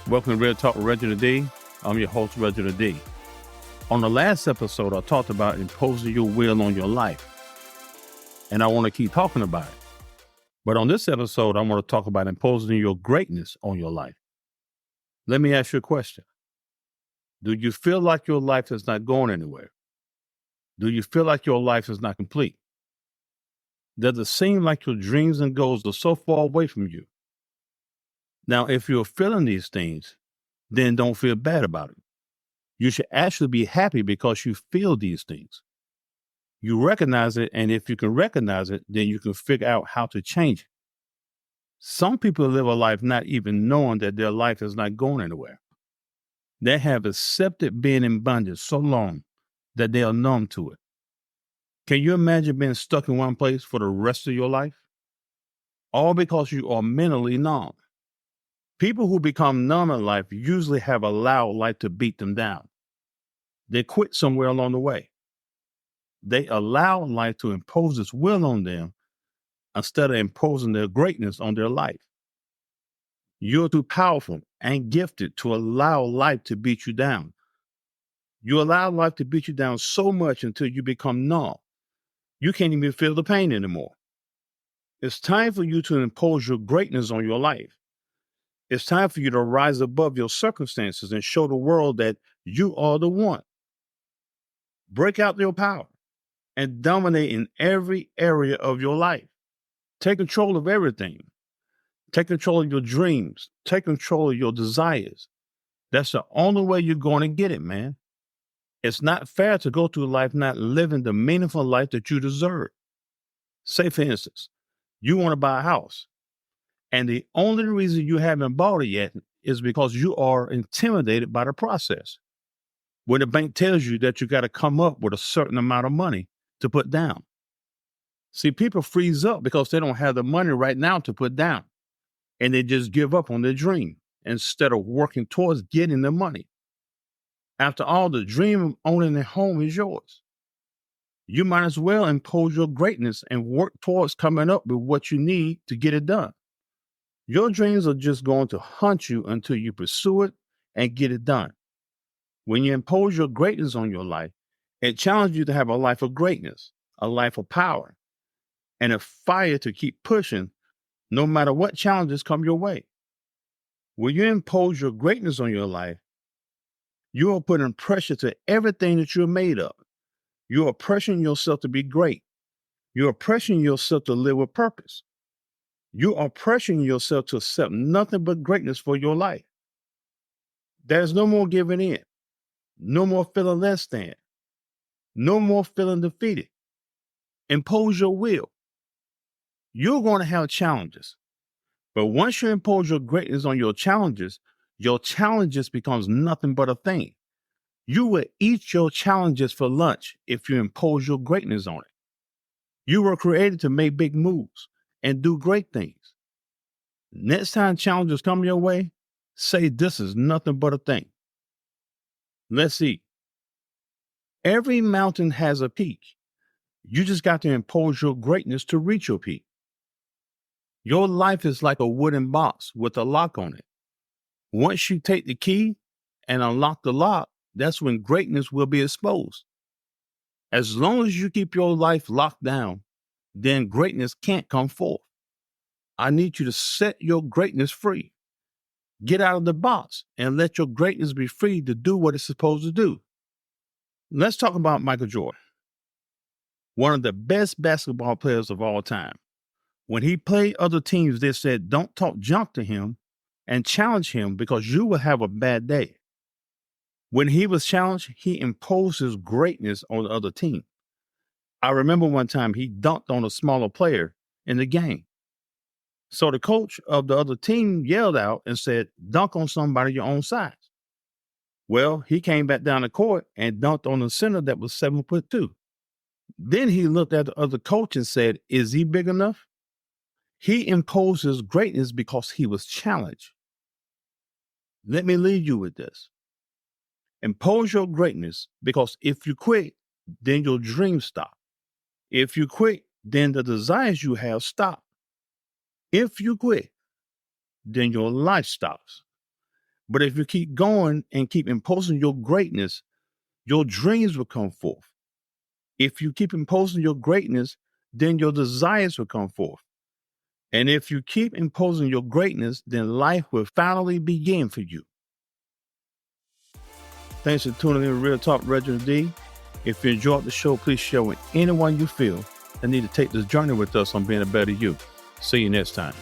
Welcome to Talk with Reginald D. I'm your host, Reginald D. On the last episode, I talked about imposing your will on your life, and I want to keep talking about it. But on this episode, I want to talk about imposing your greatness on your life. Let me ask you a question. Do you feel like your life is not going anywhere? Do you feel like your life is not complete? Does it seem like your dreams and goals are so far away from you? Now, if you're feeling these things, then don't feel bad about it. You should actually be happy because you feel these things. You recognize it, and if you can recognize it, then you can figure out how to change it. Some people live a life not even knowing that their life is not going anywhere. They have accepted being in bondage so long that they are numb to it. Can you imagine being stuck in one place for the rest of your life? All because you are mentally numb. People who become numb in life usually have allowed life to beat them down. They quit somewhere along the way. They allow life to impose its will on them instead of imposing their greatness on their life. You're too powerful and gifted to allow life to beat you down. You allow life to beat you down so much until you become numb. You can't even feel the pain anymore. It's time for you to impose your greatness on your life. It's time for you to rise above your circumstances and show the world that you are the one. Break out your power and dominate in every area of your life. Take control of everything. Take control of your dreams. Take control of your desires. That's the only way you're going to get it, man. It's not fair to go through life not living the meaningful life that you deserve. Say, for instance, you want to buy a house, and the only reason you haven't bought it yet is because you are intimidated by the process. When the bank tells you that you got to come up with a certain amount of money to put down. See, people freeze up because they don't have the money right now to put down, and they just give up on their dream instead of working towards getting the money. After all, the dream of owning a home is yours. You might as well impose your greatness and work towards coming up with what you need to get it done. Your dreams are just going to hunt you until you pursue it and get it done. When you impose your greatness on your life, it challenges you to have a life of greatness, a life of power, and a fire to keep pushing no matter what challenges come your way. When you impose your greatness on your life, you are putting pressure to everything that you're made of. You are pressuring yourself to be great. You are pressuring yourself to live with purpose. You are pressuring yourself to accept nothing but greatness for your life. There's no more giving in. No more feeling less than. No more feeling defeated. Impose your will. You're going to have challenges. But once you impose your greatness on your challenges becomes nothing but a thing. You will eat your challenges for lunch if you impose your greatness on it. You were created to make big moves and do great things. Next time challenges come your way, say this is nothing but a thing. Let's see. Every mountain has a peak. You just got to impose your greatness to reach your peak. Your life is like a wooden box with a lock on it. Once you take the key and unlock the lock, that's when greatness will be exposed. As long as you keep your life locked down, then greatness can't come forth. I need you to set your greatness free. Get out of the box and let your greatness be free to do what it's supposed to do. Let's talk about Michael Jordan, one of the best basketball players of all time. When he played other teams, they said, don't talk junk to him and challenge him because you will have a bad day. When he was challenged, he imposed his greatness on the other team. I remember one time he dunked on a smaller player in the game. So the coach of the other team yelled out and said, dunk on somebody your own size. Well, he came back down the court and dunked on the center that was 7'2". Then he looked at the other coach and said, is he big enough? He imposed his greatness because he was challenged. Let me leave you with this. Impose your greatness because if you quit, then your dreams stop. If you quit, then the desires you have stop. If you quit, then your life stops. But if you keep going and keep imposing your greatness, your dreams will come forth. If you keep imposing your greatness, then your desires will come forth. And if you keep imposing your greatness, then life will finally begin for you. Thanks for tuning in to Real Talk Reginald D. If you enjoyed the show, please share with anyone you feel that need to take this journey with us on being a better you. See you next time.